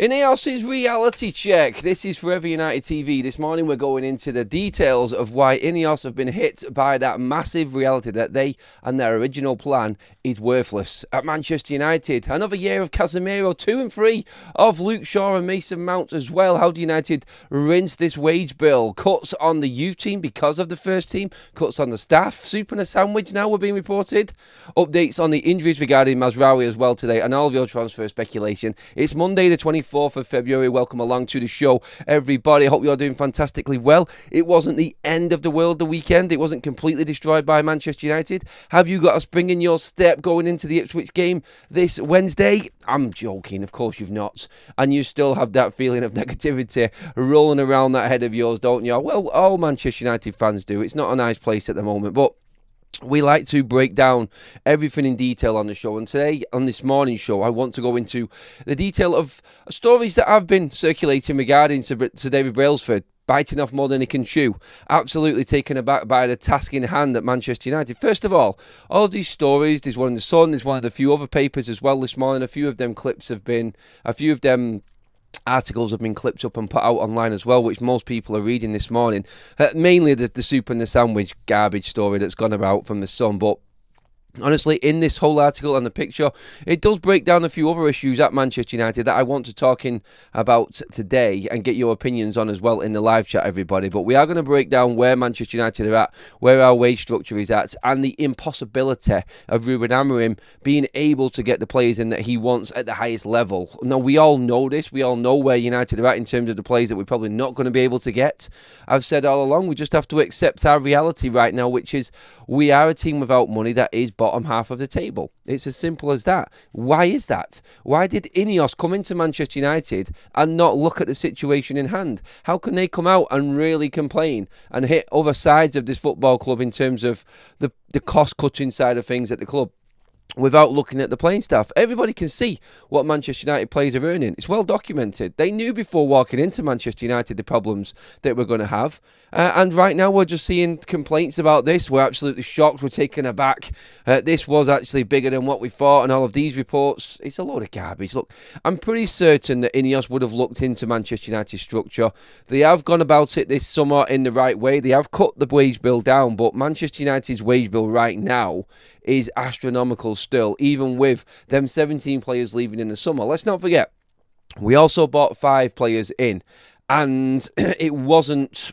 Ineos' reality check. This is Forever United TV. This morning we're going into the details of why Ineos have been hit by that massive reality that they and their original plan is worthless. At Manchester United, another year of Casemiro, 2 and 3 of Luke Shaw and Mason Mount as well. How do United rinse this wage bill? Cuts on the youth team because of the first team, cuts on the staff, soup and a sandwich now we're being reported. Updates on the injuries regarding Maguire as well today, and all of your transfer speculation. It's Monday the 24th of February. Welcome along to the show, everybody. Hope you're doing fantastically well. It wasn't the end of the world the weekend. It wasn't completely destroyed by Manchester United. Have you got a spring in your step going into the Ipswich game this Wednesday? I'm joking, of course you've not. And you still have that feeling of negativity rolling around that head of yours, don't you? Well, all Manchester United fans do. It's not a nice place at the moment, but we like to break down everything in detail on the show, and today, on this morning's show, I want to go into the detail of stories that have been circulating regarding Sir David Brailsford biting off more than he can chew, absolutely taken aback by the task in hand at Manchester United. First of all of these stories, there's one in the Sun, there's one in a few other papers as well this morning. A few of them articles have been clipped up and put out online as well, which most people are reading this morning. Mainly the soup and the sandwich garbage story that's gone about from the Sun, but honestly, in this whole article and the picture, it does break down a few other issues at Manchester United that I want to talk about today and get your opinions on as well in the live chat, everybody. But we are going to break down where Manchester United are at, where our wage structure is at, and the impossibility of Ruben Amorim being able to get the players in that he wants at the highest level. Now, we all know this. We all know where United are at in terms of the players that we're probably not going to be able to get. I've said all along, we just have to accept our reality right now, which is we are a team without money that is bottom half of the table. It's as simple as that. Why is that? Why did Ineos come into Manchester United and not look at the situation in hand? How can they come out and really complain and hit other sides of this football club in terms of the cost-cutting side of things at the club without looking at the playing staff? Everybody can see what Manchester United players are earning. It's well documented. They knew before walking into Manchester United the problems that we're going to have. And right now we're just seeing complaints about this. We're absolutely shocked. We're taken aback. This was actually bigger than what we thought. And all of these reports, it's a load of garbage. Look, I'm pretty certain that Ineos would have looked into Manchester United's structure. They have gone about it this summer in the right way. They have cut the wage bill down. But Manchester United's wage bill right now is astronomical still, even with them 17 players leaving in the summer. Let's not forget, we also bought 5 players in, and it wasn't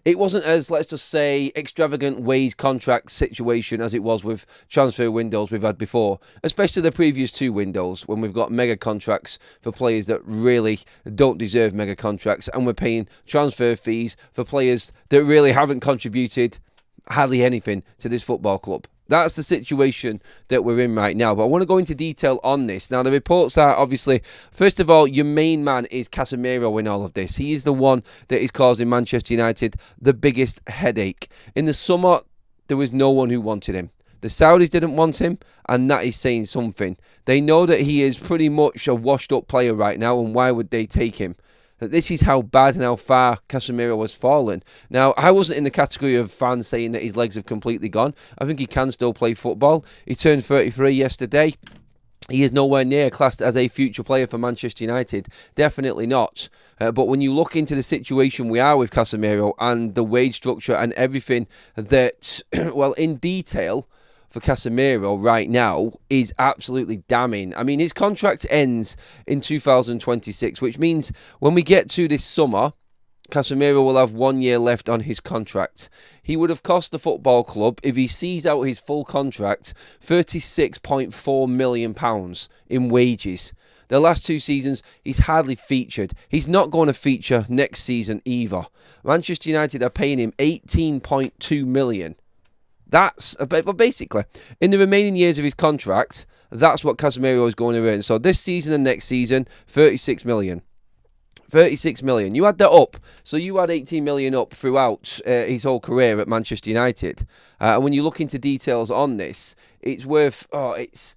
as, let's just say, extravagant wage contract situation as it was with transfer windows we've had before, especially the previous 2 windows when we've got mega contracts for players that really don't deserve mega contracts, and we're paying transfer fees for players that really haven't contributed hardly anything to this football club. That's the situation that we're in right now. But I want to go into detail on this. Now, the reports are obviously, first of all, your main man is Casemiro in all of this. He is the one that is causing Manchester United the biggest headache. In the summer, there was no one who wanted him. The Saudis didn't want him, and that is saying something. They know that he is pretty much a washed-up player right now, and why would they take him? This is how bad and how far Casemiro has fallen. Now, I wasn't in the category of fans saying that his legs have completely gone. I think he can still play football. He turned 33 yesterday. He is nowhere near classed as a future player for Manchester United. Definitely not. But when you look into the situation we are with Casemiro and the wage structure and everything that, well, in detail for Casemiro right now is absolutely damning. I mean, his contract ends in 2026, which means when we get to this summer, Casemiro will have 1 year left on his contract. He would have cost the football club, if he sees out his full contract, £36.4 million in wages. The last 2 seasons, he's hardly featured. He's not going to feature next season either. Manchester United are paying him £18.2 million. But basically, in the remaining years of his contract, that's what Casemiro is going to earn. So this season and next season, 36 million. 36 million. You add that up. So you add 18 million up throughout his whole career at Manchester United. And when you look into details on this, it's worth, it's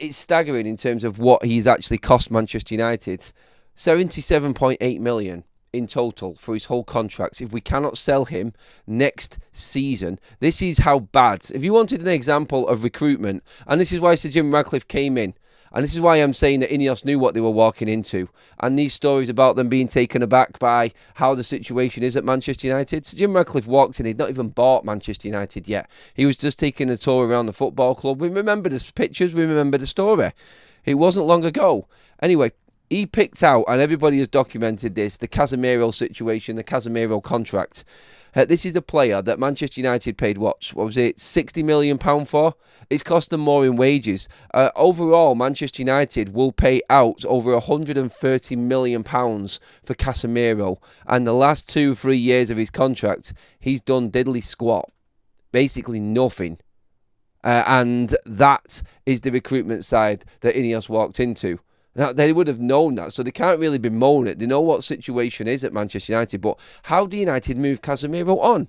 staggering in terms of what he's actually cost Manchester United. 77.8 million. In total for his whole contract. If we cannot sell him next season, this is how bad. If you wanted an example of recruitment, and this is why Sir Jim Ratcliffe came in And this is why I'm saying that Ineos knew what they were walking into. And these stories about them being taken aback by how the situation is at Manchester United. Sir Jim Ratcliffe walked in, he'd not even bought Manchester United yet. He was just taking a tour around the football club. We remember the pictures, we remember the story. It wasn't long ago. Anyway, he picked out, and everybody has documented this, the Casemiro situation, the Casemiro contract. This is the player that Manchester United paid, what was it, £60 million for? It's cost them more in wages. Overall, Manchester United will pay out over £130 million for Casemiro. And the last 2-3 years of his contract, he's done diddly squat. Basically nothing. And that is the recruitment side that Ineos walked into. Now, they would have known that, so they can't really bemoan it. They know what situation is at Manchester United, but how do United move Casemiro on?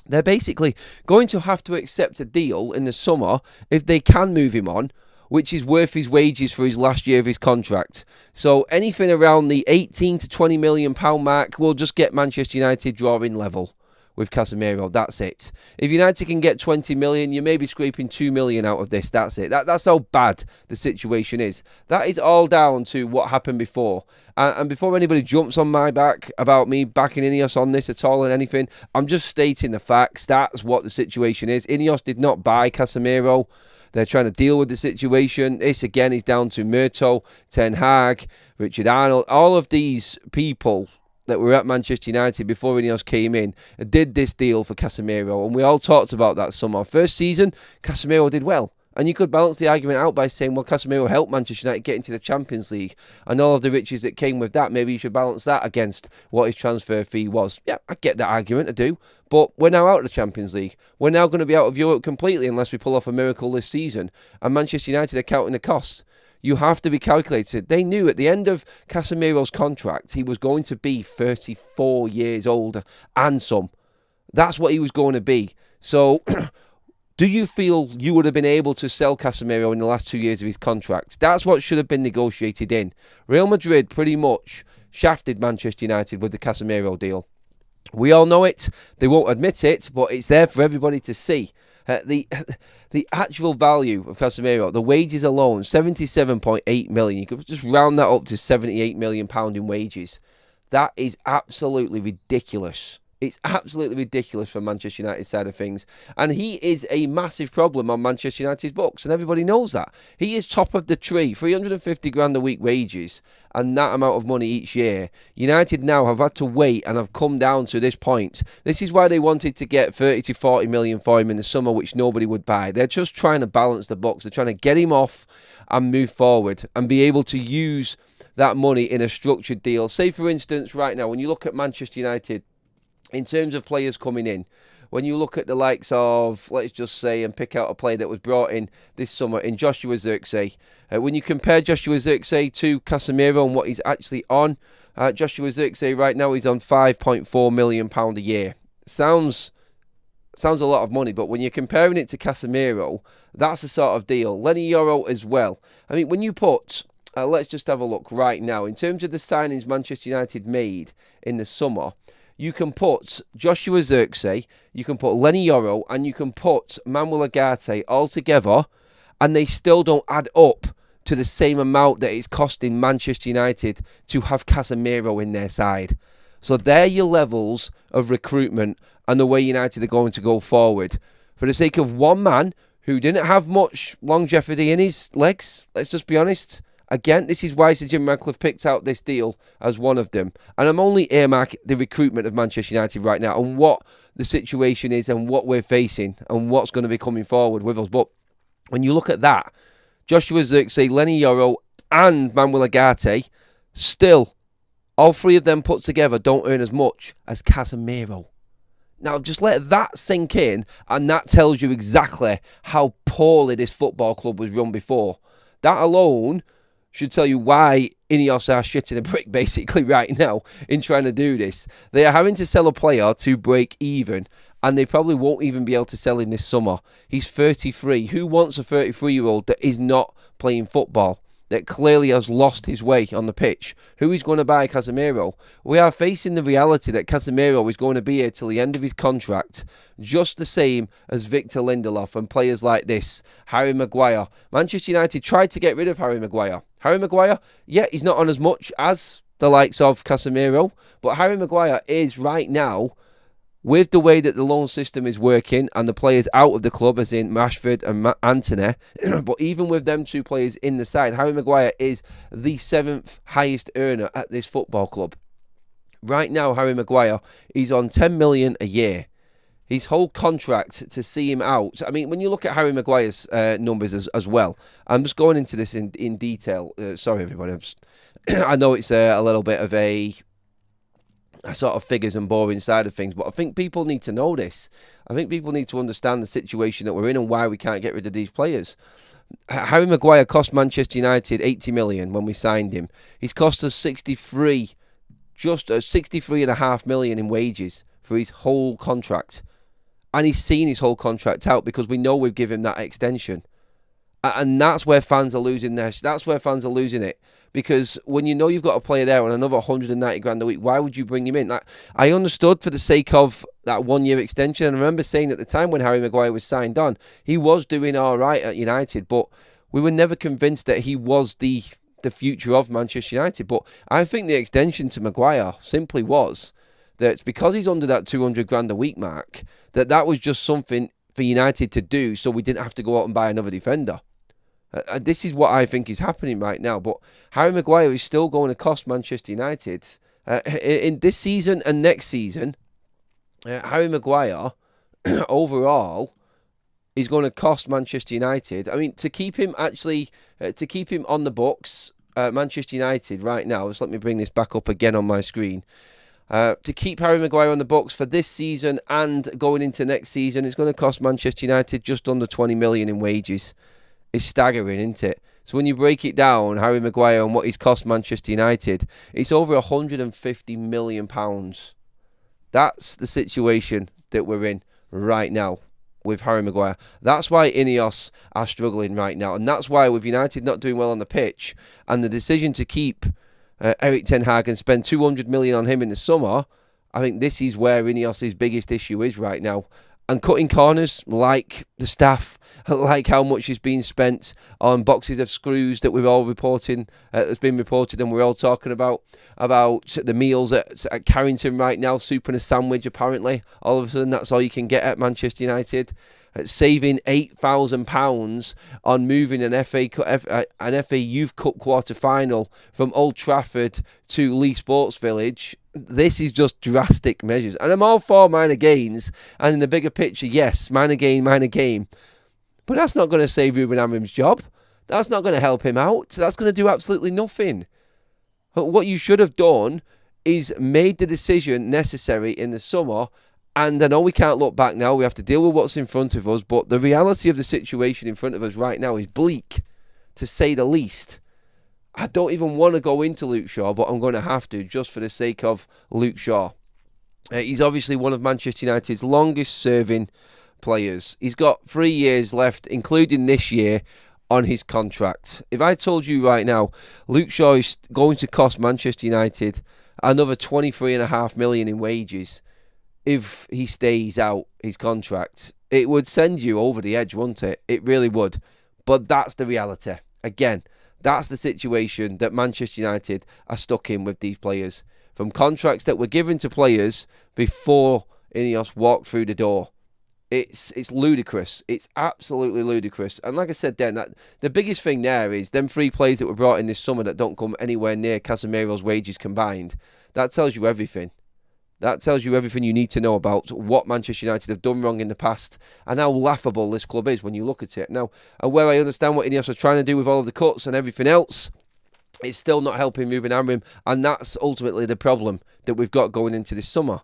They're basically going to have to accept a deal in the summer if they can move him on, which is worth his wages for his last year of his contract. So anything around the £18 to £20 million mark will just get Manchester United drawing level with Casemiro. That's it. If United can get 20 million, you may be scraping 2 million out of this. That's it. That's how bad the situation is. That is all down to what happened before. And before anybody jumps on my back about me backing Ineos on this at all and anything, I'm just stating the facts. That's what the situation is. Ineos did not buy Casemiro. They're trying to deal with the situation. This, again, is down to Murto, Ten Hag, Richard Arnold, all of these people that were at Manchester United before Ineos came in, did this deal for Casemiro. And we all talked about that summer. First season, Casemiro did well. And you could balance the argument out by saying, well, Casemiro helped Manchester United get into the Champions League and all of the riches that came with that. Maybe you should balance that against what his transfer fee was. Yeah, I get that argument, I do. But we're now out of the Champions League. We're now going to be out of Europe completely unless we pull off a miracle this season. And Manchester United are counting the costs. You have to be calculated. They knew at the end of Casemiro's contract, he was going to be 34 years old and some. That's what he was going to be. So, do you feel you would have been able to sell Casemiro in the last 2 years of his contract? That's what should have been negotiated in. Real Madrid pretty much shafted Manchester United with the Casemiro deal. We all know it. They won't admit it, but it's there for everybody to see. The actual value of Casemiro, the wages alone, 77.8 million. You could just round that up to £78 million in wages. That is absolutely ridiculous. It's absolutely ridiculous from Manchester United's side of things. And he is a massive problem on Manchester United's books, and everybody knows that. He is top of the tree, 350 grand a week wages, and that amount of money each year. United now have had to wait and have come down to this point. This is why they wanted to get 30 to 40 million for him in the summer, which nobody would buy. They're just trying to balance the books. They're trying to get him off and move forward and be able to use that money in a structured deal. Say, for instance, right now, when you look at Manchester United, in terms of players coming in, when you look at the likes of, let's just say, and pick out a player that was brought in this summer in Joshua Zirkzee, when you compare Joshua Zirkzee to Casemiro and what he's actually on, Joshua Zirkzee right now is on £5.4 million a year. Sounds a lot of money, but when you're comparing it to Casemiro, that's the sort of deal. Lenny Yoro as well. I mean, when you put, let's just have a look right now, in terms of the signings Manchester United made in the summer, you can put Joshua Zirkzee, you can put Lenny Yoro, and you can put Manuel Ugarte all together, and they still don't add up to the same amount that it's costing Manchester United to have Casemiro in their side. So they're your levels of recruitment and the way United are going to go forward. For the sake of one man who didn't have much longevity in his legs, let's just be honest. Again, this is why Sir Jim Ratcliffe picked out this deal as one of them. And I'm only earmarking the recruitment of Manchester United right now and what the situation is and what we're facing and what's going to be coming forward with us. But when you look at that, Joshua Zirkzee, Lenny Yoro and Manuel Ugarte, still, all three of them put together don't earn as much as Casemiro. Now, just let that sink in, and that tells you exactly how poorly this football club was run before. That alone should tell you why Ineos are shitting a brick basically right now in trying to do this. They are having to sell a player to break even, and they probably won't even be able to sell him this summer. He's 33. Who wants a 33-year-old that is not playing football? that clearly has lost his way on the pitch. Who is going to buy Casemiro? We are facing the reality that Casemiro is going to be here till the end of his contract, just the same as Victor Lindelof and players like this, Harry Maguire. Manchester United tried to get rid of Harry Maguire. Harry Maguire, yeah, he's not on as much as the likes of Casemiro, but Harry Maguire is right now, with the way that the loan system is working and the players out of the club, as in Rashford and Antony, but even with them two players in the side, Harry Maguire is the 7th highest earner at this football club. Right now, Harry Maguire, he's on 10 million a year. His whole contract to see him out. I mean, when you look at Harry Maguire's numbers as well, I'm just going into this in detail. Sorry, everybody. I know it's a little bit of a sort of figures and boring side of things, but I think people need to know this. I think people need to understand the situation that we're in and why we can't get rid of these players. Harry Maguire cost Manchester United 80 million when we signed him. He's cost us 63.5 million in wages for his whole contract. And he's seen his whole contract out because we know we've given him that extension. And that's where fans are losing it. Because when you know you've got a player there on another 190 grand a week, why would you bring him in? I understood for the sake of that 1 year extension. And I remember saying at the time when Harry Maguire was signed on, he was doing all right at United, but we were never convinced that he was the future of Manchester United. But I think the extension to Maguire simply was that it's because he's under that 200 grand a week mark, that was just something for United to do so we didn't have to go out and buy another defender. This is what I think is happening right now. But Harry Maguire is still going to cost Manchester United. In this season and next season, Harry Maguire, overall, is going to cost Manchester United. I mean, to keep him on the books, Manchester United right now, just let me bring this back up again on my screen. To keep Harry Maguire on the books for this season and going into next season, it's going to cost Manchester United just under 20 million in wages. It's staggering, isn't it? So when you break it down, Harry Maguire and what he's cost Manchester United, it's over £150 million. That's the situation that we're in right now with Harry Maguire. That's why Ineos are struggling right now. And that's why with United not doing well on the pitch and the decision to keep Erik ten Hag and spend 200 million on him in the summer, I think this is where Ineos' biggest issue is right now. And cutting corners, like the staff, like how much is being spent on boxes of screws that we're all reporting, has been reported and we're all talking about the meals at Carrington right now, soup and a sandwich apparently. All of a sudden that's all you can get at Manchester United. Saving £8,000 on moving an FA Youth Cup quarter-final from Old Trafford to Lee Sports Village. This is just drastic measures. And I'm all for minor gains. And in the bigger picture, yes, minor gain. But that's not going to save Ruben Amorim's job. That's not going to help him out. That's going to do absolutely nothing. But what you should have done is made the decision necessary in the summer. And I know we can't look back now. We have to deal with what's in front of us. But the reality of the situation in front of us right now is bleak, to say the least. I don't even want to go into Luke Shaw, but I'm going to have to just for the sake of Luke Shaw. He's obviously one of Manchester United's longest-serving players. He's got 3 years left, including this year, on his contract. If I told you right now, Luke Shaw is going to cost Manchester United another 23.5 million in wages if he stays out his contract, it would send you over the edge, wouldn't it? It really would. But that's the reality. Again, that's the situation that Manchester United are stuck in with these players. From contracts that were given to players before Ineos walked through the door. It's ludicrous. It's absolutely ludicrous. And like I said then, the biggest thing there is them 3 players that were brought in this summer that don't come anywhere near Casemiro's wages combined. That tells you everything. That tells you everything you need to know about what Manchester United have done wrong in the past and how laughable this club is when you look at it. Now, and where I understand what Ineos are trying to do with all of the cuts and everything else, it's still not helping Ruben Amorim, and that's ultimately the problem that we've got going into this summer.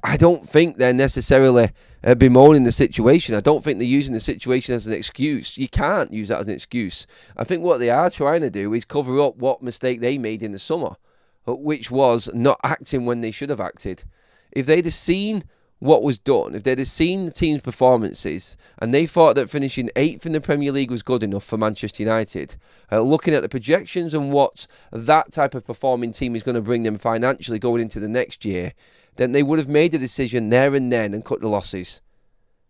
I don't think they're necessarily bemoaning the situation. I don't think they're using the situation as an excuse. You can't use that as an excuse. I think what they are trying to do is cover up what mistake they made in the summer, which was not acting when they should have acted. If they'd have seen what was done, if they'd have seen the team's performances and they thought that finishing 8th in the Premier League was good enough for Manchester United, looking at the projections and what that type of performing team is going to bring them financially going into the next year, then they would have made a decision there and then and cut the losses.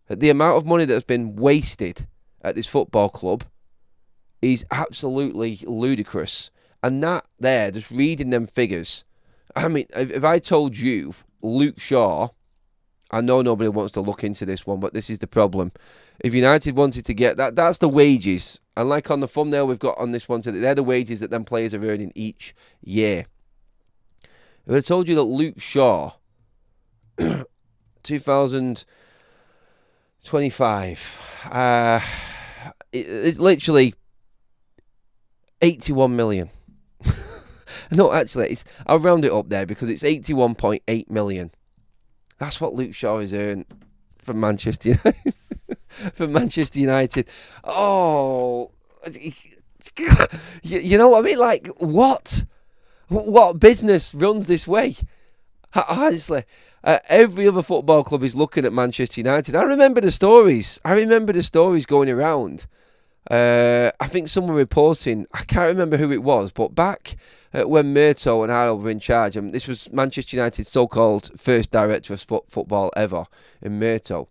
The amount of money that has been wasted at this football club is absolutely ludicrous. And that there, just reading them figures, I mean, if I told you Luke Shaw, I know nobody wants to look into this one, but this is the problem. If United wanted to get that, that's the wages. And like on the thumbnail we've got on this one today, they're the wages that them players are earning each year. If I told you that Luke Shaw, 2025, it's literally 81 million. No, actually, I'll round it up there because it's 81.8 million. That's what Luke Shaw has earned for Manchester United. For Manchester United. Oh, you know what I mean? Like, what? What business runs this way? Honestly, every other football club is looking at Manchester United. I remember the stories. Going around. I think someone reporting, I can't remember who it was, but back when Murto and Harold were in charge, and this was Manchester United's so-called first director of football ever, in Murto.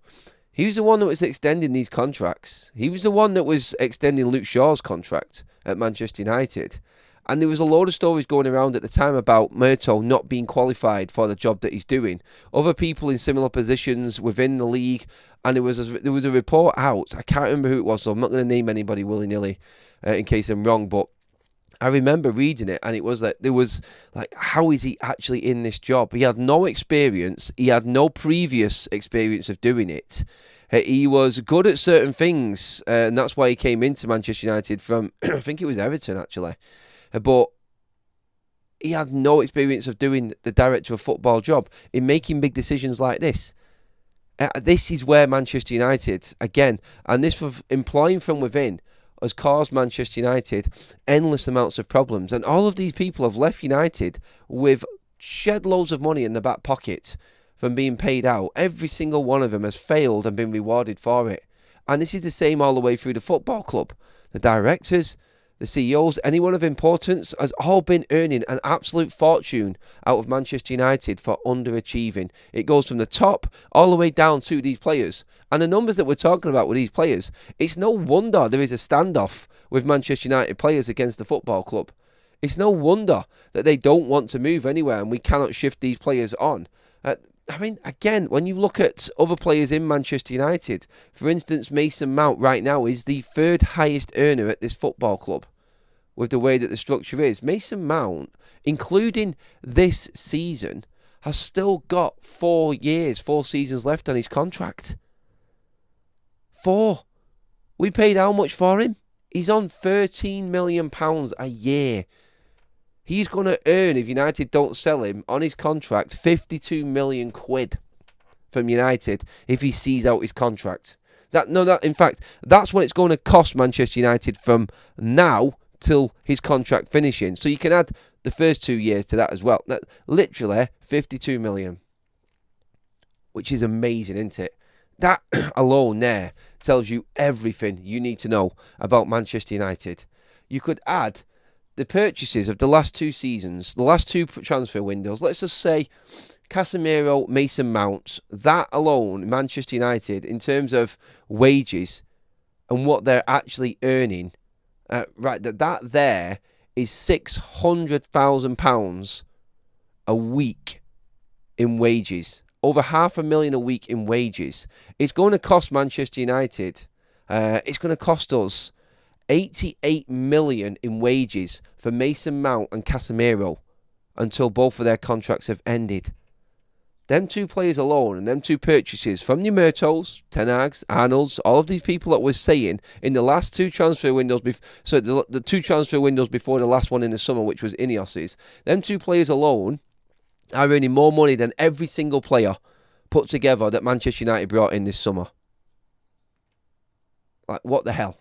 He was the one that was extending these contracts. He was the one that was extending Luke Shaw's contract at Manchester United. And there was a load of stories going around at the time about Murto not being qualified for the job that he's doing. Other people in similar positions within the league, and there was a report out. I can't remember who it was, so I'm not going to name anybody willy-nilly in case I'm wrong, but I remember reading it, and it was like, there was like, how is he actually in this job? He had no experience. He had no previous experience of doing it. He was good at certain things, and that's why he came into Manchester United from, I think it was Everton, actually. But he had no experience of doing the director of football job in making big decisions like this. This is where Manchester United, again, and this for employing from within, has caused Manchester United endless amounts of problems. And all of these people have left United with shed loads of money in the back pocket from being paid out. Every single one of them has failed and been rewarded for it. And this is the same all the way through the football club. The directors, the CEOs, anyone of importance has all been earning an absolute fortune out of Manchester United for underachieving. It goes from the top all the way down to these players. And the numbers that we're talking about with these players, it's no wonder there is a standoff with Manchester United players against the football club. It's no wonder that they don't want to move anywhere and we cannot shift these players on. I mean, again, when you look at other players in Manchester United, for instance, Mason Mount right now is the third highest earner at this football club. With the way that the structure is, Mason Mount, including this season, has still got 4 seasons left on his contract. 4. We paid how much for him? He's on £13 million a year. He's going to earn, if United don't sell him, on his contract, 52 million quid from United if he sees out his contract. In fact, that's what it's going to cost Manchester United from now till his contract finishing. So you can add the first 2 years to that as well. That, literally 52 million. Which is amazing, isn't it? That alone there tells you everything you need to know about Manchester United. You could add the purchases of the last 2 seasons, the last 2 transfer windows. Let's just say Casemiro, Mason Mount. That alone, Manchester United, in terms of wages and what they're actually earning, that there is £600,000 a week in wages. Over $500,000 a week in wages. It's going to cost Manchester United. It's going to cost us 88 million in wages for Mason Mount and Casemiro until both of their contracts have ended. Them 2 players alone and them 2 purchases from the Murtos, Ten Hags, Arnolds, all of these people that we're saying in the last 2 transfer windows, the 2 transfer windows before the last one in the summer, which was Ineos's, them 2 players alone are earning more money than every single player put together that Manchester United brought in this summer. Like, what the hell?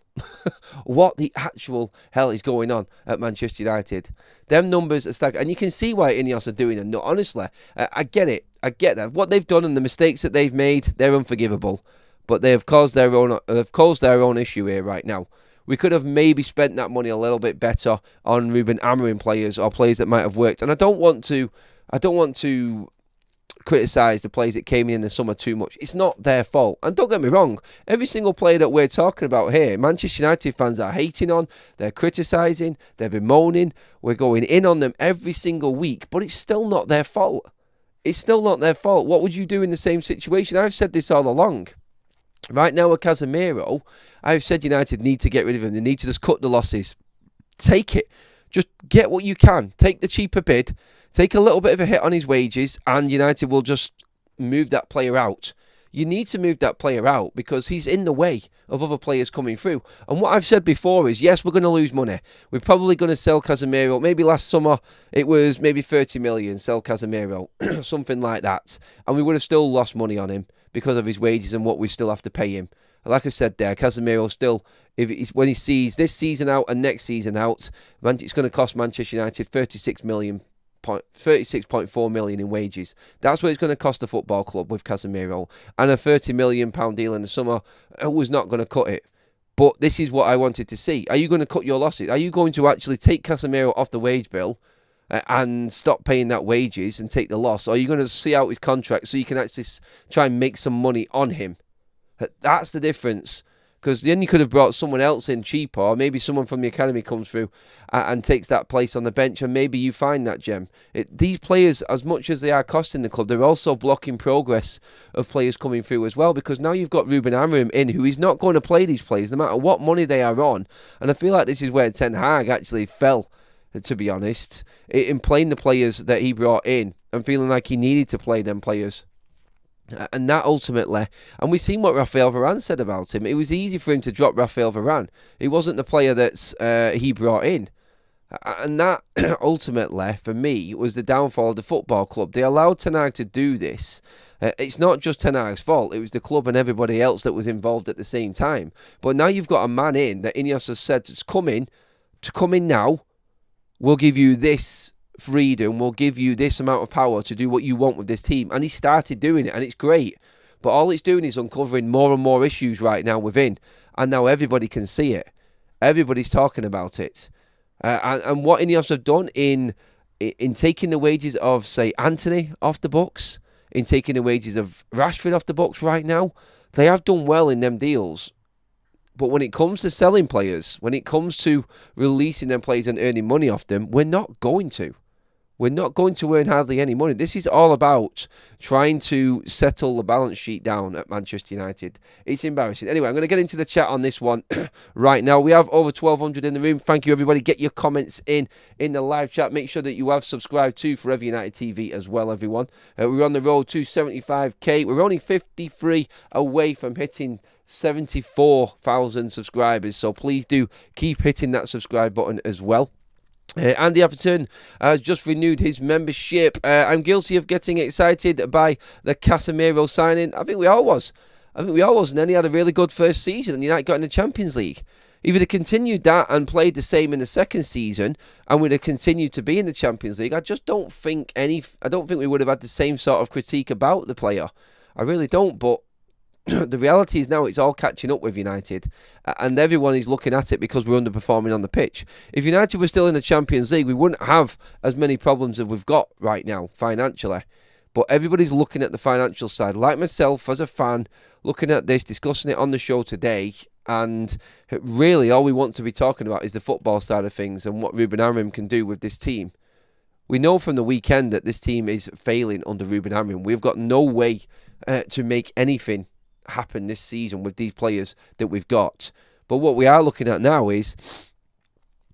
What the actual hell is going on at Manchester United? Them numbers are staggering. And you can see why Ineos are doing it. No, honestly, I get it. I get that. What they've done and the mistakes that they've made, they're unforgivable. But they have caused their own issue here right now. We could have maybe spent that money a little bit better on Ruben Amorim players or players that might have worked. And I don't want to criticise the players that came in the summer too much. It's not their fault. And don't get me wrong, every single player that we're talking about here, Manchester United fans are hating on, they're criticising, they're bemoaning, we're going in on them every single week, but it's still not their fault. It's still not their fault. What would you do in the same situation? I've said this all along. Right now with Casemiro, I've said United need to get rid of him. They need to just cut the losses. Take it. Just get what you can. Take the cheaper bid. Take a little bit of a hit on his wages, and United will just move that player out. You need to move that player out because he's in the way of other players coming through. And what I've said before is, yes, we're going to lose money. We're probably going to sell Casemiro. Maybe last summer it was maybe 30 million, sell Casemiro, something like that. And we would have still lost money on him because of his wages and what we still have to pay him. Like I said there, Casemiro still, when he sees this season out and next season out, it's going to cost Manchester United 36.4 million in wages. That's what it's going to cost the football club with Casemiro. And a £30 million deal in the summer was not going to cut it. But this is what I wanted to see. Are you going to cut your losses? Are you going to actually take Casemiro off the wage bill and stop paying that wages and take the loss? Or are you going to see out his contract so you can actually try and make some money on him? That's the difference. Because then you could have brought someone else in cheaper, or maybe someone from the academy comes through and takes that place on the bench, and maybe you find that gem. These players, as much as they are costing the club, they're also blocking progress of players coming through as well, because now you've got Ruben Amorim in, who is not going to play these players, no matter what money they are on. And I feel like this is where Ten Hag actually fell, to be honest, in playing the players that he brought in, and feeling like he needed to play them players. And that ultimately, and we've seen what Raphael Varane said about him. It was easy for him to drop Raphael Varane. He wasn't the player that he brought in. And that ultimately, for me, was the downfall of the football club. They allowed Ten Hag to do this. It's not just Ten Hag's fault. It was the club and everybody else that was involved at the same time. But now you've got a man in that Ineos has said to come in now. We'll give you this freedom, will give you this amount of power to do what you want with this team. And he started doing it, and it's great. But all it's doing is uncovering more and more issues right now within. And now everybody can see it. Everybody's talking about it. And what Ineos have done in taking the wages of, say, Anthony off the books, in taking the wages of Rashford off the books right now, they have done well in them deals. But when it comes to selling players, when it comes to releasing them players and earning money off them, we're not going to. We're not going to earn hardly any money. This is all about trying to settle the balance sheet down at Manchester United. It's embarrassing. Anyway, I'm going to get into the chat on this one right now. We have over 1,200 in the room. Thank you, everybody. Get your comments in the live chat. Make sure that you have subscribed to Forever United TV as well, everyone. We're on the road to 75k. We're only 53 away from hitting 74,000 subscribers. So please do keep hitting that subscribe button as well. Andy Atherton has just renewed his membership. I'm guilty of getting excited by the Casemiro signing. I think we all was. And then he had a really good first season and United got in the Champions League. If he'd have continued that and played the same in the second season and would have continued to be in the Champions League, I don't think we would have had the same sort of critique about the player. I really don't, but the reality is now it's all catching up with United, and everyone is looking at it because we're underperforming on the pitch. If United were still in the Champions League, we wouldn't have as many problems as we've got right now financially. But everybody's looking at the financial side, like myself as a fan, looking at this, discussing it on the show today, and really all we want to be talking about is the football side of things and what Ruben Amorim can do with this team. We know from the weekend that this team is failing under Ruben Amorim. We've got no way to make anything happen this season with these players that we've got. But what we are looking at now is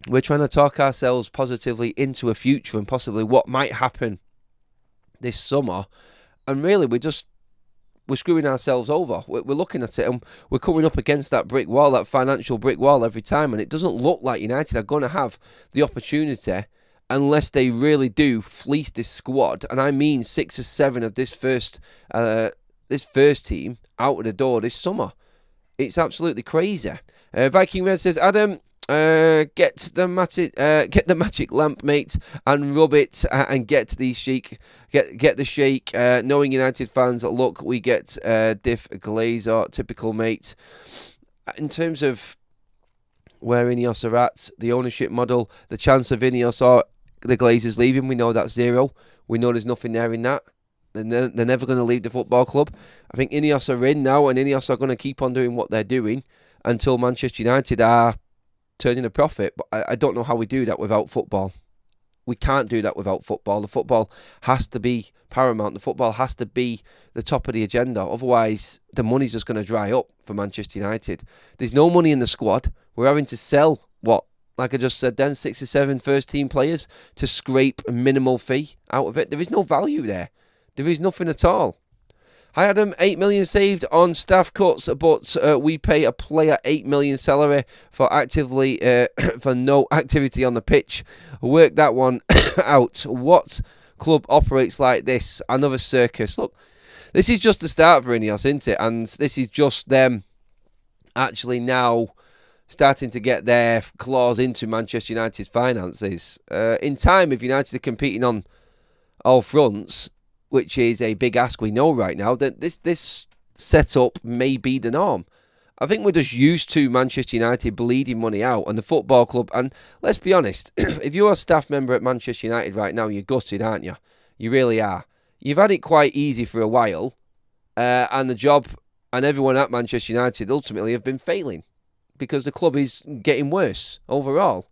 we're trying to talk ourselves positively into a future and possibly what might happen this summer. And really we're screwing ourselves over. We're looking at it and we're coming up against that brick wall, that financial brick wall every time, and it doesn't look like United are going to have the opportunity unless they really do fleece this squad. And I mean 6 or 7 of this first team out of the door this summer. It's absolutely crazy. Viking Red says, Adam, Get the magic lamp, mate, and rub it and get the shake. Get the shake. Knowing United fans, look, we get Diff Glazer, typical, mate. In terms of where Ineos are at, the ownership model, the chance of Ineos or the Glazers leaving, we know that's zero. We know there's nothing there in that. They're never going to leave the football club. I think Ineos are in now, and Ineos are going to keep on doing what they're doing until Manchester United are turning a profit. But I don't know how we do that without football. We can't do that without football. The football has to be paramount. The football has to be the top of the agenda. Otherwise, the money's just going to dry up for Manchester United. There's no money in the squad. We're having to sell, like I just said then, 6 or 7 first-team players to scrape a minimal fee out of it. There is no value there. There is nothing at all. Hi Adam, 8 million saved on staff cuts, but we pay a player 8 million salary for for no activity on the pitch. Work that one out. What club operates like this? Another circus. Look, this is just the start for Ineos, isn't it? And this is just them actually now starting to get their claws into Manchester United's finances. In time, if United are competing on all fronts, which is a big ask we know right now, that this setup may be the norm. I think we're just used to Manchester United bleeding money out and the football club. And let's be honest, if you're a staff member at Manchester United right now, you're gutted, aren't you? You really are. You've had it quite easy for a while, and the job and everyone at Manchester United ultimately have been failing because the club is getting worse overall.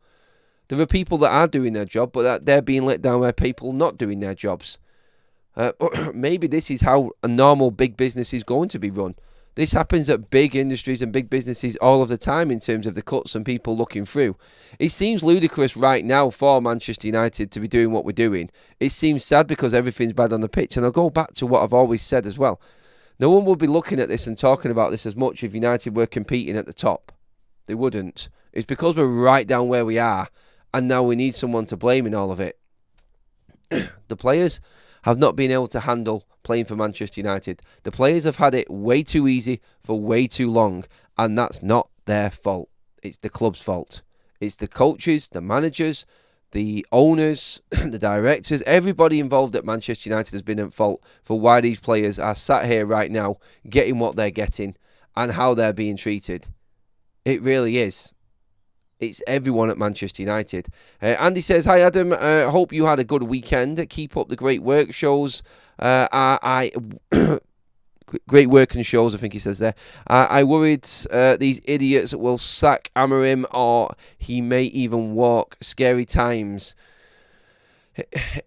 There are people that are doing their job, but they're being let down by people not doing their jobs. Maybe this is how a normal big business is going to be run. This happens at big industries and big businesses all of the time in terms of the cuts and people looking through. It seems ludicrous right now for Manchester United to be doing what we're doing. It seems sad because everything's bad on the pitch. And I'll go back to what I've always said as well. No one would be looking at this and talking about this as much if United were competing at the top. They wouldn't. It's because we're right down where we are, and now we need someone to blame in all of it. The players have not been able to handle playing for Manchester United. The players have had it way too easy for way too long, and that's not their fault. It's the club's fault. It's the coaches, the managers, the owners, the directors, everybody involved at Manchester United has been at fault for why these players are sat here right now getting what they're getting and how they're being treated. It really is. It's everyone at Manchester United. Andy says, hi Adam, hope you had a good weekend. Keep up the great work shows. Great work and shows, I think he says there. I worried these idiots will sack Amorim or he may even walk. Scary times.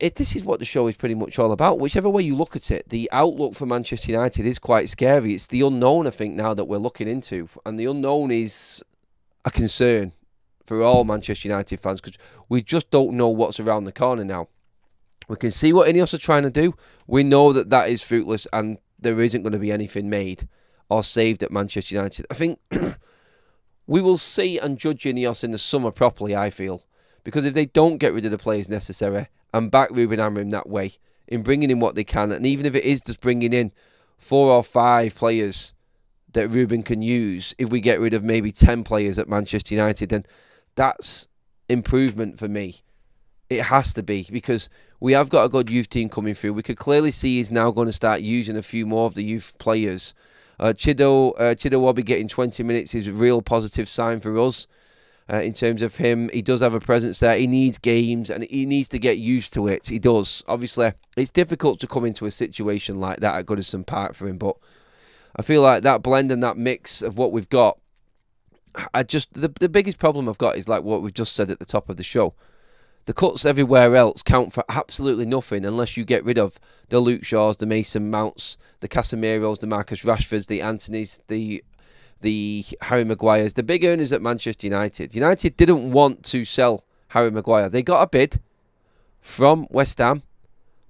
This is what the show is pretty much all about. Whichever way you look at it, the outlook for Manchester United is quite scary. It's the unknown, I think, now that we're looking into. And the unknown is a concern for all Manchester United fans because we just don't know what's around the corner now. We can see what Ineos are trying to do. We know that that is fruitless and there isn't going to be anything made or saved at Manchester United. I think we will see and judge Ineos in the summer properly, I feel. Because if they don't get rid of the players necessary and back Ruben Amorim that way, in bringing in what they can, and even if it is just bringing in 4 or 5 players that Ruben can use, if we get rid of maybe 10 players at Manchester United, then that's improvement for me. It has to be, because we have got a good youth team coming through. We could clearly see he's now going to start using a few more of the youth players. Chido getting 20 minutes is a real positive sign for us. In terms of him, he does have a presence there. He needs games and he needs to get used to it. He does. Obviously, it's difficult to come into a situation like that at Goodison Park for him, but I feel like that blend and that mix of what we've got, the biggest problem I've got is like what we've just said at the top of the show. The cuts everywhere else count for absolutely nothing unless you get rid of the Luke Shaws, the Mason Mounts, the Casemiros, the Marcus Rashfords, the Antonys, the Harry Maguires, the big earners at Manchester United. United didn't want to sell Harry Maguire. They got a bid from West Ham,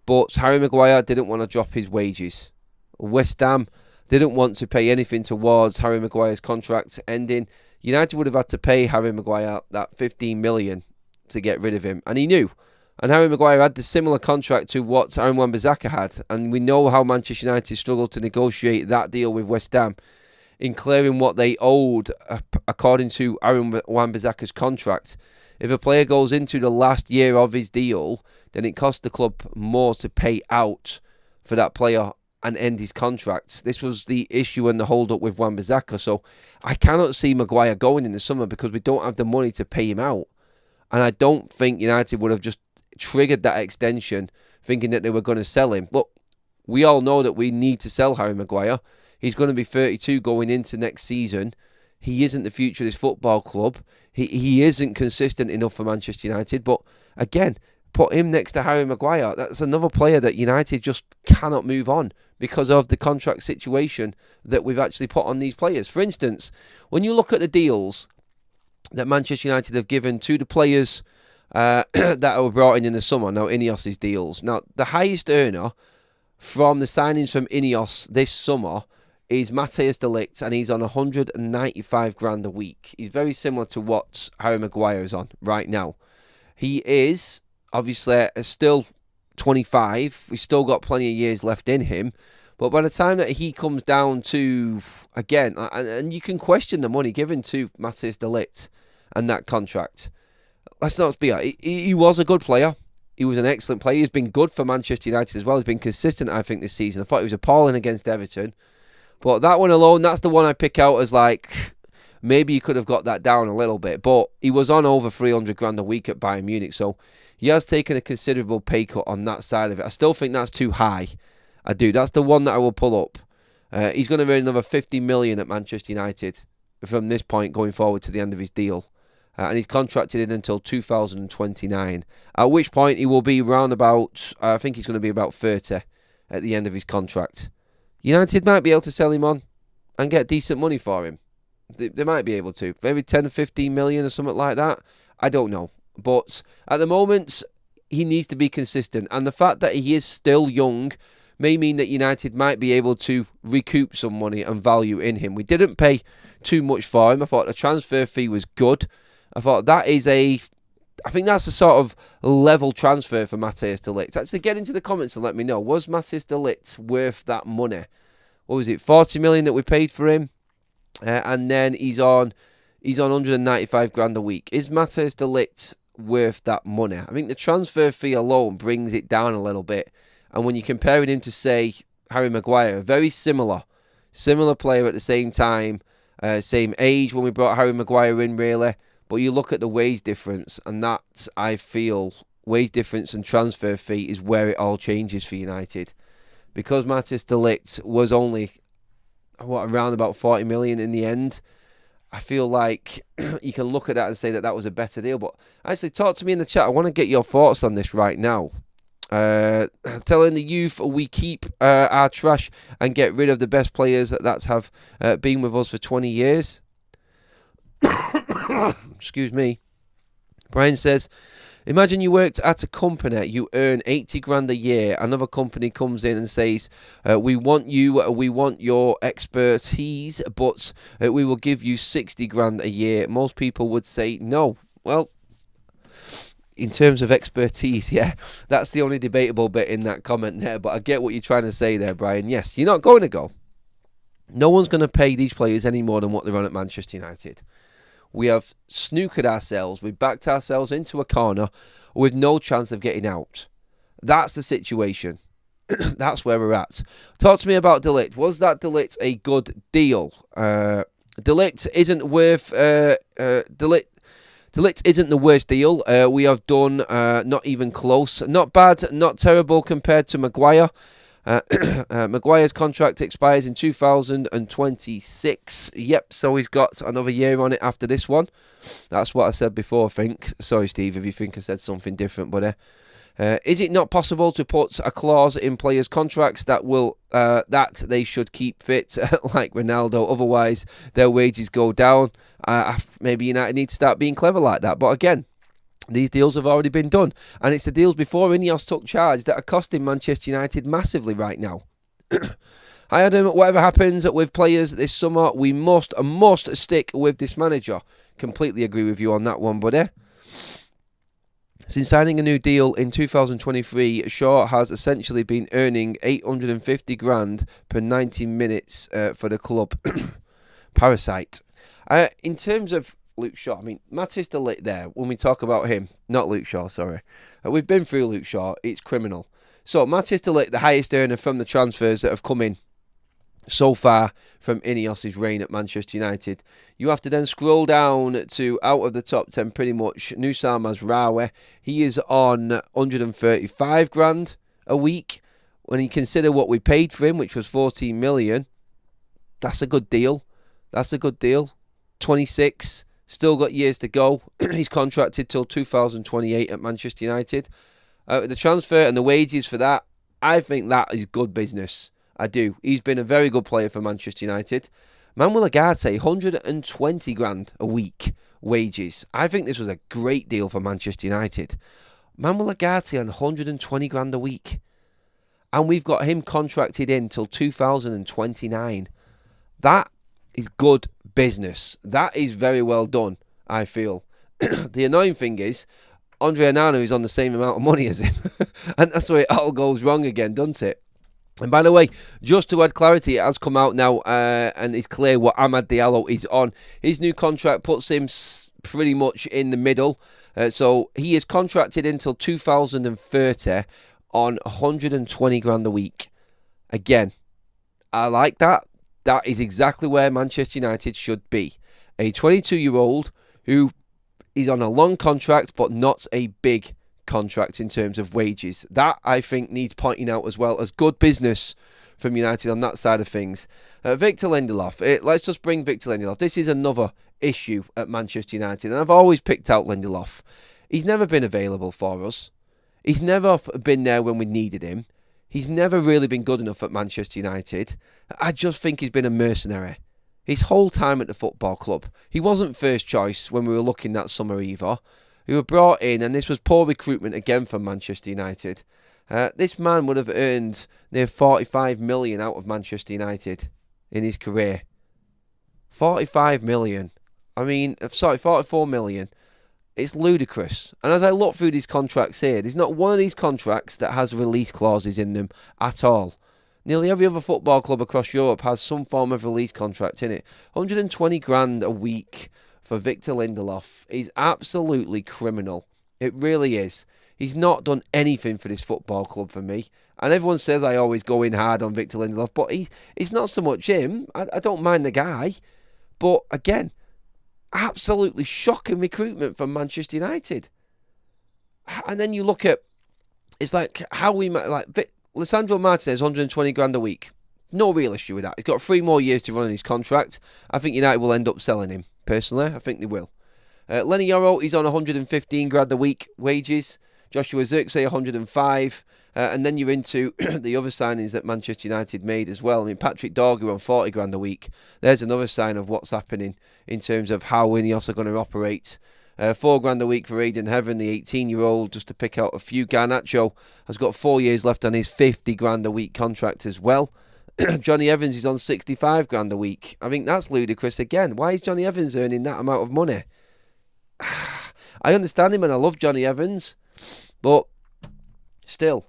but Harry Maguire didn't want to drop his wages. West Ham didn't want to pay anything towards Harry Maguire's contract ending. United would have had to pay Harry Maguire that 15 million to get rid of him, and he knew. And Harry Maguire had the similar contract to what Aaron Wan-Bissaka had, and we know how Manchester United struggled to negotiate that deal with West Ham. in clearing what they owed according to Aaron Wan-Bissaka's contract. If a player goes into the last year of his deal, then it costs the club more to pay out for that player and end his contract. This was the issue and the hold-up with Wan-Bissaka. So I cannot see Maguire going in the summer because we don't have the money to pay him out. And I don't think United would have just triggered that extension thinking that they were going to sell him. Look, we all know that we need to sell Harry Maguire. He's going to be 32 going into next season. He isn't the future of this football club. He isn't consistent enough for Manchester United. But again, put him next to Harry Maguire. That's another player that United just cannot move on because of the contract situation that we've actually put on these players. For instance, when you look at the deals that Manchester United have given to the players that were brought in the summer, now Ineos' deals. Now, the highest earner from the signings from Ineos this summer is Matthijs de Ligt, and he's on 195 grand a week. He's very similar to what Harry Maguire is on right now. He is obviously still 25. We've still got plenty of years left in him. But by the time that he comes down to, again, and you can question the money given to Matthijs de Ligt and that contract. Let's not be honest. He was a good player. He was an excellent player. He's been good for Manchester United as well. He's been consistent, I think, this season. I thought he was appalling against Everton. But that one alone, that's the one I pick out as like, maybe you could have got that down a little bit. But he was on over 300 grand a week at Bayern Munich. So he has taken a considerable pay cut on that side of it. I still think that's too high. I do. That's the one that I will pull up. He's going to earn another 50 million at Manchester United from this point going forward to the end of his deal. And he's contracted in until 2029. At which point he will be around about, I think he's going to be about 30 at the end of his contract. United might be able to sell him on and get decent money for him. They might be able to. Maybe 10, 15 million or something like that. I don't know. But at the moment, he needs to be consistent. And the fact that he is still young may mean that United might be able to recoup some money and value in him. We didn't pay too much for him. I thought the transfer fee was good. I thought that is I think that's a sort of level transfer for Matthijs de Ligt. Actually, get into the comments and let me know. Was Matthijs de Ligt worth that money? What was it, 40 million that we paid for him? And then he's on 195 grand a week. Is Matthijs de Ligt worth that money? I think the transfer fee alone brings it down a little bit. And when you're comparing him to, say, Harry Maguire, very similar player at the same time, same age when we brought Harry Maguire in, really. But you look at the wage difference, and that, I feel, wage difference and transfer fee is where it all changes for United. Because Matthijs de Ligt was only, around about 40 million in the end, I feel like you can look at that and say that that was a better deal. But actually, talk to me in the chat. I want to get your thoughts on this right now. Telling the youth we keep our trash and get rid of the best players that have been with us for 20 years. Excuse me. Brian says, imagine you worked at a company, you earn 80 grand a year, another company comes in and says, we want your expertise, but we will give you 60 grand a year. Most people would say no. Well, in terms of expertise, yeah, that's the only debatable bit in that comment there, but I get what you're trying to say there, Brian. Yes, you're not going to go. No one's going to pay these players any more than what they're on at Manchester United. We have snookered ourselves. We've backed ourselves into a corner with no chance of getting out. That's the situation. That's where we're at. Talk to me about De Ligt. Was that De Ligt a good deal? De Ligt isn't worth... De Ligt isn't the worst deal. We have done not even close. Not bad, not terrible compared to Maguire. Maguire's contract expires in 2026. Yep, so he's got another year on it after this one. That's what I said before, I think. Sorry, Steve, if you think I said something different. But is it not possible to put a clause in players' contracts that will that they should keep fit, like Ronaldo? Otherwise, their wages go down. Maybe United need to start being clever like that. But again, these deals have already been done. And it's the deals before Ineos took charge that are costing Manchester United massively right now. Hi Adam, whatever happens with players this summer, we must stick with this manager. Completely agree with you on that one, buddy. Since signing a new deal in 2023, Shaw has essentially been earning 850 grand per 90 minutes for the club. parasite. In terms of Luke Shaw, I mean, Mattis de Ligt there, when we talk about him, not Luke Shaw, sorry. We've been through Luke Shaw, it's criminal. So Mattis de Ligt, the highest earner from the transfers that have come in so far from Ineos' reign at Manchester United. You have to then scroll down to out of the top 10 pretty much Nusar Mazraoui. He is on 135 grand a week. When you consider what we paid for him, which was 14 million, that's a good deal. 26, still got years to go. He's contracted till 2028 at Manchester United. The transfer and the wages for that, I think that is good business. I do. He's been a very good player for Manchester United. Manuel Ugarte, 120 grand a week wages. I think this was a great deal for Manchester United. Manuel Ugarte on 120 grand a week. And we've got him contracted in till 2029. That is good business. That is very well done, I feel. The annoying thing is, Andre Onana is on the same amount of money as him. And that's where it all goes wrong again, doesn't it? And by the way, just to add clarity, it has come out now and it's clear what Amad Diallo is on. His new contract puts him pretty much in the middle. So he is contracted until 2030 on 120 grand a week. Again, I like that. That is exactly where Manchester United should be. A 22-year-old who is on a long contract but not a big contract in terms of wages. That, I think, needs pointing out as well as good business from United on that side of things. Victor Lindelof. Let's just bring Victor Lindelof. This is another issue at Manchester United, and I've always picked out Lindelof. He's never been available for us. He's never been there when we needed him. He's never really been good enough at Manchester United. I just think he's been a mercenary. His whole time at the football club. He wasn't first choice when we were looking that summer either. He were brought in, and this was poor recruitment again from Manchester United. This man would have earned near 45 million out of Manchester United in his career. 45 million. 44 million. It's ludicrous. And as I look through these contracts here, there's not one of these contracts that has release clauses in them at all. Nearly every other football club across Europe has some form of release contract in it. 120 grand a week for Victor Lindelof is absolutely criminal. It really is. He's not done anything for this football club for me. And everyone says I always go in hard on Victor Lindelof, but it's not so much him. I don't mind the guy. But again, absolutely shocking recruitment from Manchester United. And then you look at, it's like how we, like Lisandro Martinez, 120 grand a week. No real issue with that. He's got 3 more years to run on his contract. I think United will end up selling him. Personally, I think they will. Lenny Yoro, he's on 115 grand a week wages. Joshua Zirkzee, 105. And then you're into the other signings that Manchester United made as well. I mean, Patrick Dorgu on 40 grand a week. There's another sign of what's happening in terms of how Ineos are going to operate. 4 grand a week for Aidan Heaven, the 18-year-old, just to pick out a few. Garnacho has got 4 years left on his 50 grand a week contract as well. Johnny Evans is on 65 grand a week. I think that's ludicrous again. Why is Johnny Evans earning that amount of money? I understand him and I love Johnny Evans, but still,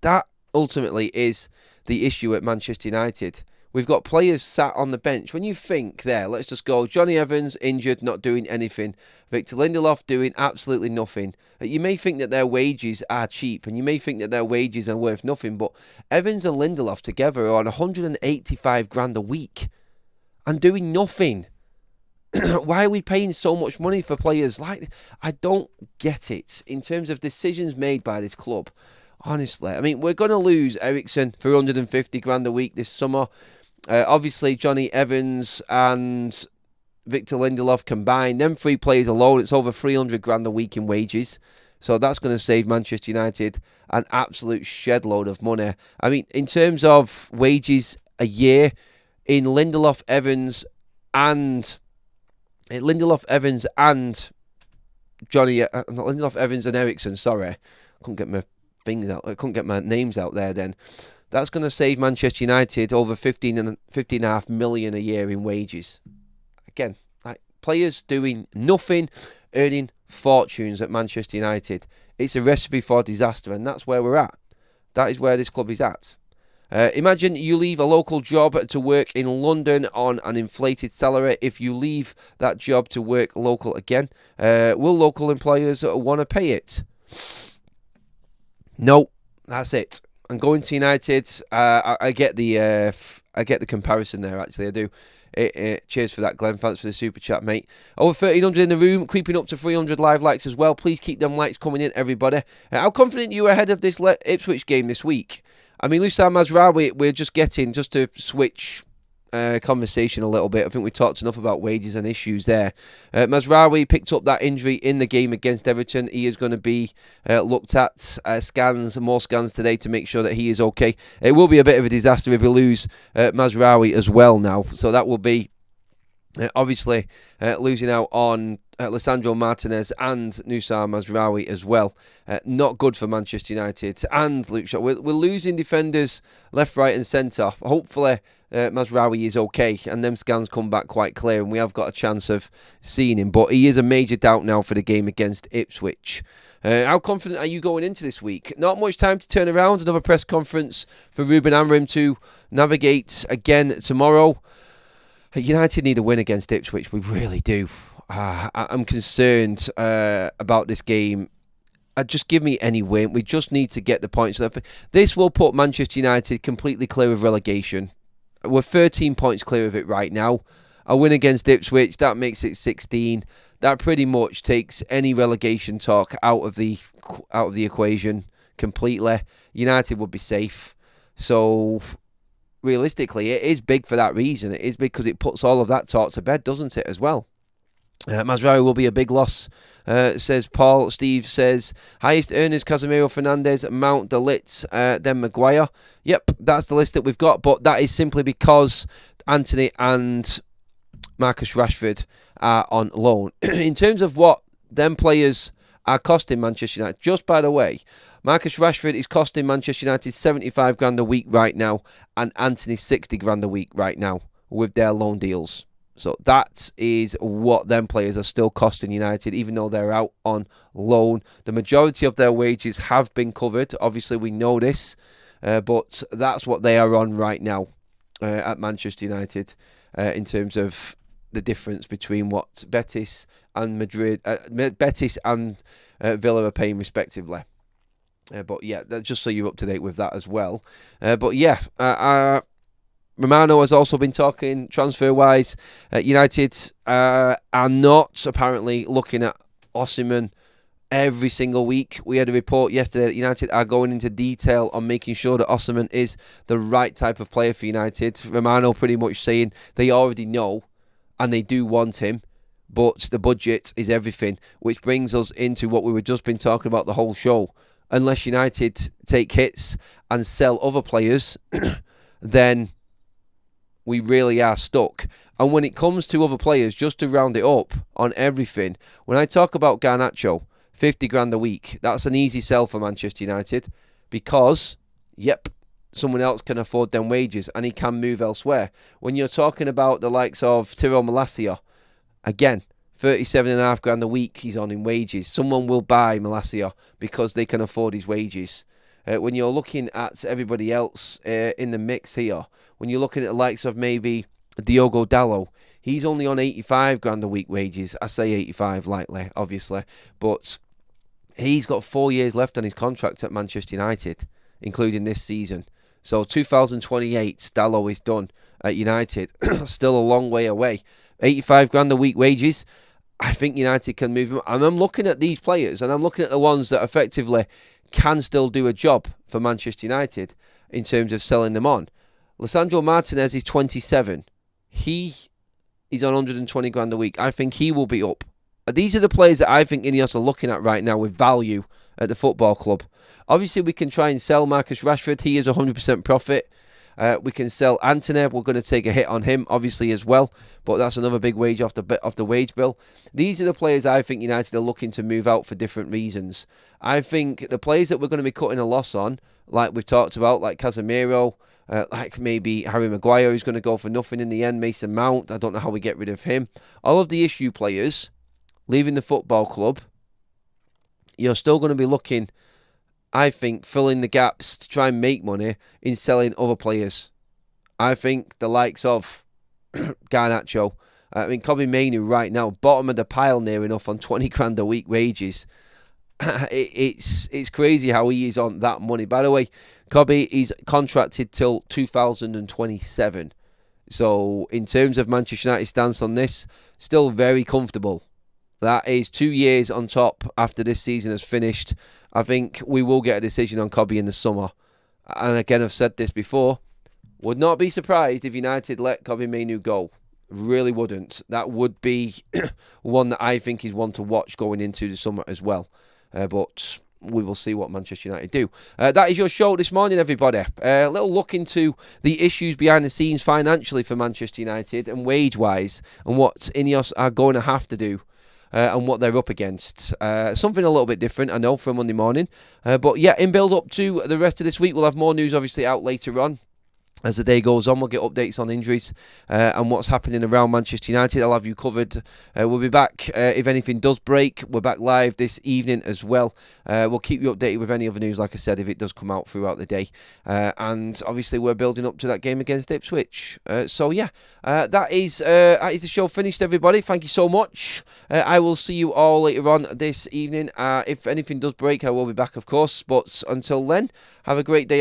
that ultimately is the issue at Manchester United. We've got players sat on the bench. When you think there, let's just go, Johnny Evans injured, not doing anything. Victor Lindelof doing absolutely nothing. You may think that their wages are cheap and you may think that their wages are worth nothing, but Evans and Lindelof together are on 185 grand a week and doing nothing. Why are we paying so much money for players like this? I don't get it in terms of decisions made by this club. Honestly, I mean, we're going to lose Eriksen for 150 grand a week this summer. Obviously, Johnny Evans and Victor Lindelof combined, them 3 players alone, it's over 300 grand a week in wages. So that's going to save Manchester United an absolute shed load of money. I mean, in terms of wages a year, in Lindelof, Evans and Eriksen, sorry. Couldn't get my names out there then. That's going to save Manchester United over 15.5 million a year in wages. Again, like players doing nothing, earning fortunes at Manchester United. It's a recipe for disaster, and that's where we're at. That is where this club is at. Imagine you leave a local job to work in London on an inflated salary. If you leave that job to work local again, will local employers want to pay it? No, that's it. And going to United, I get the comparison there. Actually, I do. Cheers for that, Glenn. Thanks for the super chat, mate. Over 1,300 in the room, creeping up to 300 live likes as well. Please keep them likes coming in, everybody. How confident you are ahead of this Ipswich game this week? I mean, Lusam Mazraoui, we're just to switch conversation a little bit. I think we talked enough about wages and issues there. Mazraoui picked up that injury in the game against Everton. He is going to be looked at, more scans today to make sure that he is okay. It will be a bit of a disaster if we lose Mazraoui as well now. So that will be obviously losing out on Lisandro Martinez and Nusar Mazraoui as well. Not good for Manchester United. And Luke Shaw, we're losing defenders left, right and centre. Hopefully Mazraoui is okay and them scans come back quite clear and we have got a chance of seeing him. But he is a major doubt now for the game against Ipswich. How confident are you going into this week? Not much time to turn around. Another press conference for Ruben Amorim to navigate again tomorrow. United need a win against Ipswich. We really do. I'm concerned about this game. Just give me any win. We just need to get the points. This will put Manchester United completely clear of relegation. We're 13 points clear of it right now. A win against Ipswich, that makes it 16. That pretty much takes any relegation talk out of the equation completely. United would be safe. So realistically, it is big for that reason. It is because it puts all of that talk to bed, doesn't it, as well? Mazraoui will be a big loss, says Paul. Steve says, highest earners, Casemiro, Fernandes, Mount, De Ligt, then Maguire. Yep, that's the list that we've got, but that is simply because Anthony and Marcus Rashford are on loan. In terms of what them players are costing Manchester United, just by the way, Marcus Rashford is costing Manchester United 75 grand a week right now, and Anthony 60 grand a week right now with their loan deals. So that is what them players are still costing United, even though they're out on loan. The majority of their wages have been covered. Obviously, we know this, but that's what they are on right now at Manchester United in terms of the difference between what Betis and Villa are paying respectively. But yeah, just so you're up to date with that as well. But yeah, Romano has also been talking transfer-wise. United are not apparently looking at Osimhen every single week. We had a report yesterday that United are going into detail on making sure that Osimhen is the right type of player for United. Romano pretty much saying they already know and they do want him, but the budget is everything, which brings us into what we were just been talking about the whole show. Unless United take hits and sell other players, then we really are stuck. And when it comes to other players, just to round it up on everything, when I talk about Garnacho, 50 grand a week, that's an easy sell for Manchester United because, yep, someone else can afford them wages and he can move elsewhere. When you're talking about the likes of Tiro Malacia, again, 37.5 grand a week he's on in wages. Someone will buy Malacia because they can afford his wages. When you're looking at everybody else in the mix here, when you're looking at the likes of maybe Diogo Dalot, he's only on 85 grand a week wages. I say 85 lightly, obviously, but he's got 4 years left on his contract at Manchester United, including this season. So 2028, Dalot is done at United. Still a long way away. 85 grand a week wages. I think United can move him. And I'm looking at these players, and I'm looking at the ones that effectively can still do a job for Manchester United in terms of selling them on. Lisandro Martinez is 27. He is on 120 grand a week. I think he will be up. These are the players that I think Ineos are looking at right now with value at the football club. Obviously, we can try and sell Marcus Rashford. He is 100% profit. We can sell Antony. We're going to take a hit on him, obviously, as well. But that's another big wage off the wage bill. These are the players I think United are looking to move out for different reasons. I think the players that we're going to be cutting a loss on, like we've talked about, like Casemiro, like maybe Harry Maguire, who's going to go for nothing in the end, Mason Mount, I don't know how we get rid of him. All of the issue players leaving the football club, you're still going to be looking I think, fill in the gaps to try and make money in selling other players. I think the likes of Garnacho, Kobbie Mainoo right now, bottom of the pile near enough on 20 grand a week wages. It's crazy how he is on that money. By the way, Kobbie is contracted till 2027. So in terms of Manchester United's stance on this, still very comfortable. That is 2 years on top after this season has finished. I think we will get a decision on Kobbie in the summer. And again, I've said this before, would not be surprised if United let Kobbie Mainoo go. Really wouldn't. That would be one that I think is one to watch going into the summer as well. But we will see what Manchester United do. That is your show this morning, everybody. A little look into the issues behind the scenes financially for Manchester United and wage-wise, and what Ineos are going to have to do and what they're up against. Something a little bit different, I know, for Monday morning. But yeah, in build-up to the rest of this week, we'll have more news obviously out later on. As the day goes on, we'll get updates on injuries and what's happening around Manchester United. I'll have you covered. We'll be back if anything does break. We're back live this evening as well. We'll keep you updated with any other news, like I said, if it does come out throughout the day. And obviously, we're building up to that game against Ipswich. So yeah, that is the show finished, everybody. Thank you so much. I will see you all later on this evening. If anything does break, I will be back, of course. But until then, have a great day.